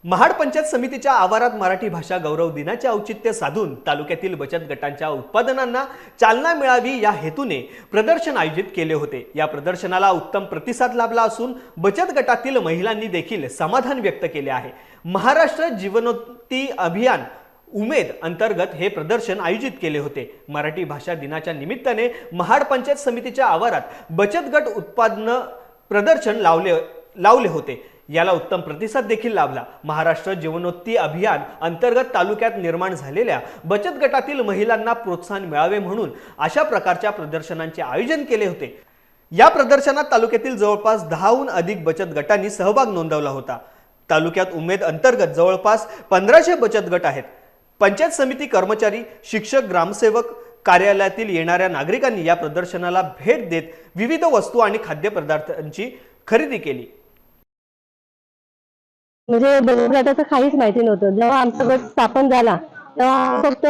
महाड पंचायत समितीच्या आवारात मराठी भाषा गौरव दिनाचे औचित्य साधून तालुक्यातील बचत गटांच्या उत्पादनांना चालना मिळावी या हेतूने प्रदर्शन आयोजित केले होते। या प्रदर्शनाला उत्तम प्रतिसाद लाभला असून बचत गटातील महिलांनी देखील समाधान व्यक्त केले आहे। महाराष्ट्र जीवनोन्नती अभियान उमेद अंतर्गत हे प्रदर्शन आयोजित केले होते। मराठी भाषा दिनाच्या निमित्ताने महाड पंचायत समितीच्या आवारात बचत गट उत्पादन प्रदर्शन लावले होते। याला उत्तम प्रतिसाद देखील लाभला। महाराष्ट्र जीवनोन्नती अभियान अंतर्गत तालुक्यात निर्माण झालेल्या बचत गटातील महिलांना प्रोत्साहन मिळावे म्हणून अशा प्रकारच्या प्रदर्शनांचे आयोजन केले होते। या प्रदर्शनात तालुक्यातील जवळपास 10हून अधिक बचत गटांनी सहभाग नोंदवला होता। तालुक्यात उमेद अंतर्गत जवळपास 1500 बचत गट आहेत। पंचायत समिती कर्मचारी, शिक्षक, ग्रामसेवक, कार्यालयातील येणाऱ्या नागरिकांनी या प्रदर्शनाला भेट देत विविध वस्तू आणि खाद्यपदार्थांची खरेदी केली। म्हणजे बचत गटाचं काहीच माहिती नव्हतं। जेव्हा आमचा गट स्थापन झाला तेव्हा फक्त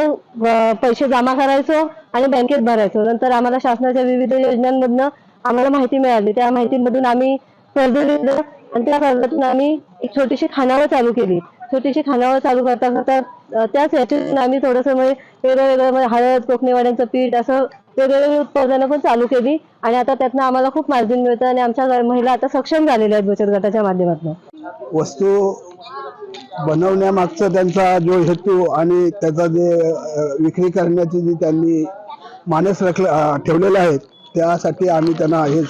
पैसे जमा करायचो आणि बँकेत भरायचो। नंतर आम्हाला शासनाच्या विविध योजनांमधून आम्हाला माहिती मिळाली। त्या माहितीमधून आम्ही कर्ज घेतलं आणि त्या कर्जातून आम्ही एक छोटीशी खानावळ चालू केली। छोटीशी खानावळ चालू करता करता त्याच यातून आम्ही थोडंसं वेगवेगळं हळद, कोकणेवाड्यांचं पीठ असं वेगवेगळी उत्पादनं पण चालू केली आणि आता त्यातनं आम्हाला खूप मार्जिन मिळतं आणि आमच्या महिला आता सक्षम झालेल्या आहेत बचत गटाच्या माध्यमातून। वस्तू बनवण्यामागचा त्यांचा जो हेतू आणि त्याचा जे विक्री करण्याची जी त्यांनी मानस ठेवलेला आहे त्यासाठी आम्ही त्यांना हे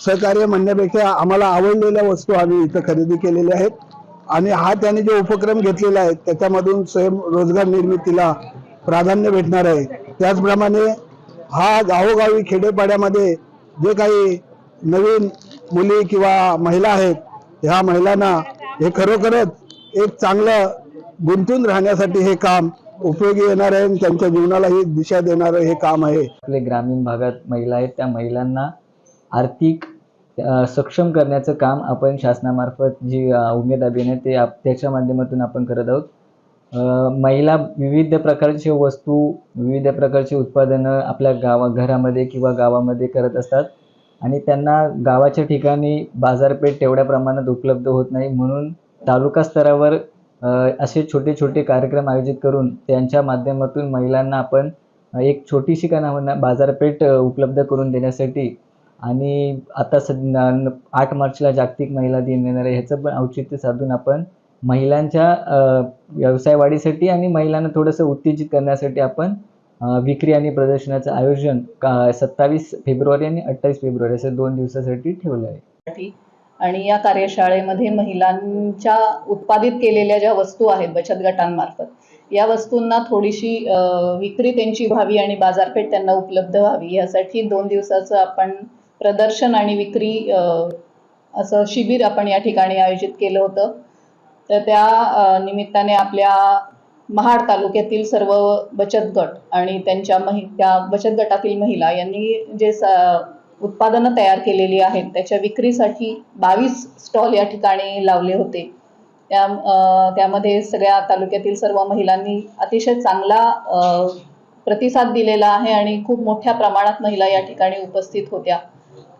सहकार्य म्हणण्यापेक्षा आम्हाला आवडलेल्या वस्तू आम्ही इथं खरेदी केलेल्या आहेत आणि हा त्यांनी जो उपक्रम घेतलेला आहे त्याच्यामधून स्वयं रोजगार निर्मितीला प्राधान्य भेटणार आहे। त्याचप्रमाणे हा गावोगावी खेडेपाड्यामध्ये जे काही नवीन मुली किंवा महिला आहेत ह्या महिलांना हे खरोखरच एक चांगलं गुंतून राहण्यासाठी हे काम उपयोगी येणार आहे आणि त्यांच्या जीवनाला ही दिशा देणारं हे काम आहे। आपले ग्रामीण भागात महिला आहेत त्या महिलांना आर्थिक सक्षम करण्याचं काम आपण शासनामार्फत जी उमेद अभियान आहे ते त्याच्या माध्यमातून आपण करत आहोत। महिला विविध प्रकारचे वस्तू, विविध प्रकारचे उत्पादनं आपल्या घरामध्ये किंवा गावामध्ये करत असतात आणि त्यांना गावाच्या ठिकाणी बाजारपेठ तेवढ्या प्रमाणात उपलब्ध होत नाही, म्हणून तालुका स्तरावर असे छोटे छोटे कार्यक्रम आयोजित करून त्यांच्या माध्यमातून महिलांना आपण एक छोटीशी का ना बाजारपेठ उपलब्ध करून देण्यासाठी आणि आता 8 मार्चला जागतिक महिला दिन येणार आहे, ह्याचं पण औचित्य साधून आपण महिलांच्या व्यवसाय वाढीसाठी आणि महिलांना थोडंसं उत्तेजित करण्यासाठी आपण विक्री आणि प्रदर्शनाचं आयोजन 27 फेब्रुवारी आणि 28 फेब्रुवारी असे 2 दिवसासाठी ठेवलं आहे। आणि या कार्यशाळेमध्ये महिलांच्या उत्पादित केलेल्या ज्या वस्तू आहेत बचत गटांमार्फत या वस्तूंना थोडीशी विक्री त्यांची व्हावी आणि बाजारपेठ त्यांना उपलब्ध व्हावी यासाठी 2 दिवसाचं आपण प्रदर्शन आणि विक्री असं शिबिर आपण या ठिकाणी आयोजित केलं होतं। तर त्या निमित्ताने आपल्या महाड तालुक्यातील सर्व बचत गट आणि त्या बचत गटातील महिला यांनी जे उत्पादनं तयार केलेली आहेत त्याच्या विक्रीसाठी 22 स्टॉल या ठिकाणी लावले होते। त्यामध्ये सगळ्या तालुक्यातील सर्व महिलांनी अतिशय चांगला प्रतिसाद दिलेला आहे आणि खूप मोठ्या प्रमाणात महिला या ठिकाणी उपस्थित होत्या।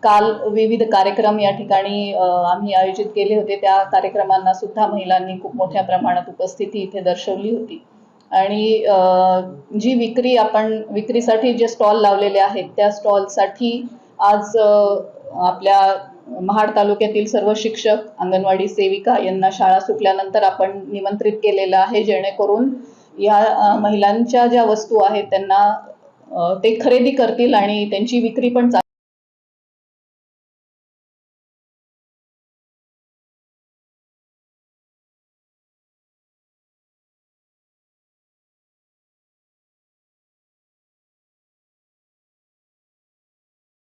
काल विविध कार्यक्रम या ठिकाणी आम्ही आयोजित केले होते, त्या कार्यक्रमांना सुद्धा महिलांनी खूप मोठ्या प्रमाणात उपस्थिती इथे दर्शवली होती आणि जी विक्रीसाठी जे स्टॉल लावलेले आहेत त्या स्टॉलसाठी आज आपल्या महाड तालुक्यातील सर्व शिक्षक, अंगणवाडी सेविका यांना शाळा सुटल्यानंतर आपण निमंत्रित केलेलं आहे, जेणेकरून या महिलांच्या ज्या वस्तू आहेत त्यांना ते खरेदी करतील आणि त्यांची विक्री पण